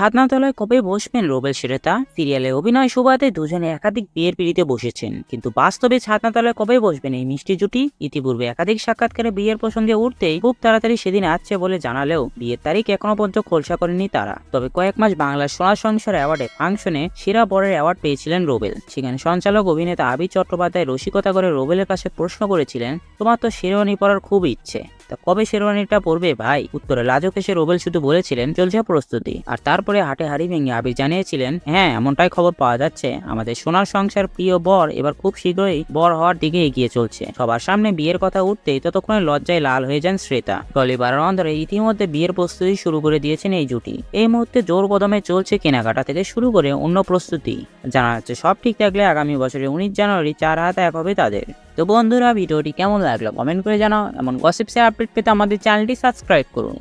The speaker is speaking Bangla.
ছাদনাতলায় কবে বসবেন রোবেল শ্রেতা? সিরিয়ালে অভিনয় সুবাদে দুজনে একাধিক বিয়ের পিড়িতে বসেছেন, কিন্তু বাস্তবে ছাদনাতলায় কবে বসবেন এই মিষ্টি জুটি? ইতিপূর্বে একাধিক সাক্ষাৎকারে বিয়ের প্রসঙ্গে উঠতেই খুব তাড়াতাড়ি সেদিন আসছে বলে জানালেও বিয়ের তারিখ এখনো পর্যন্ত খোলসা করেনি তারা। তবে কয়েক মাস বাংলার সোনার সংসার অ্যাওয়ার্ডে ফাংশনে সেরা বরের অ্যাওয়ার্ড পেয়েছিলেন রোবেল। সেখানে সঞ্চালক অভিনেতা আবির চট্টোপাধ্যায় রসিকতা করে রোবেলের কাছে প্রশ্ন করেছিলেন, তোমার তো শেরওয়ানি পরার খুব ইচ্ছে, তা কবে শেরওয়ানিটা পরবে ভাই? উত্তরে লাজুক এসে রোবেল শুধু বলেছিলেন চলছে প্রস্তুতি। আর তারপরে হাটে হাড়ি ভেঙে আবির জানিয়েছিলেন, হ্যাঁ এমনটাই খবর পাওয়া যাচ্ছে, আমাদের সোনার সংসার প্রিয় বর এবার খুব শীঘ্রই বর হওয়ার দিকে এগিয়ে চলছে। সবার সামনে বিয়ের কথা উঠতেই ততক্ষণে লজ্জায় লাল হয়ে যান শ্রেতা। টলিপাড়ার অন্তরে ইতিমধ্যে বিয়ের প্রস্তুতি শুরু করে দিয়েছেন এই জুটি। এই মুহূর্তে জোর কদমে চলছে কেনাকাটা থেকে শুরু করে অন্য প্রস্তুতি। জানা যাচ্ছে সব ঠিক থাকলে আগামী বছরের 19 জানুয়ারি 4 হাত এক হবে তাদের। তো বন্ধুরা, ভিডিওটি কেমন লাগলো কমেন্ট করে জানাও। এমন গসিপসের আপডেট পেতে আমাদের চ্যানেলটি সাবস্ক্রাইব করুন।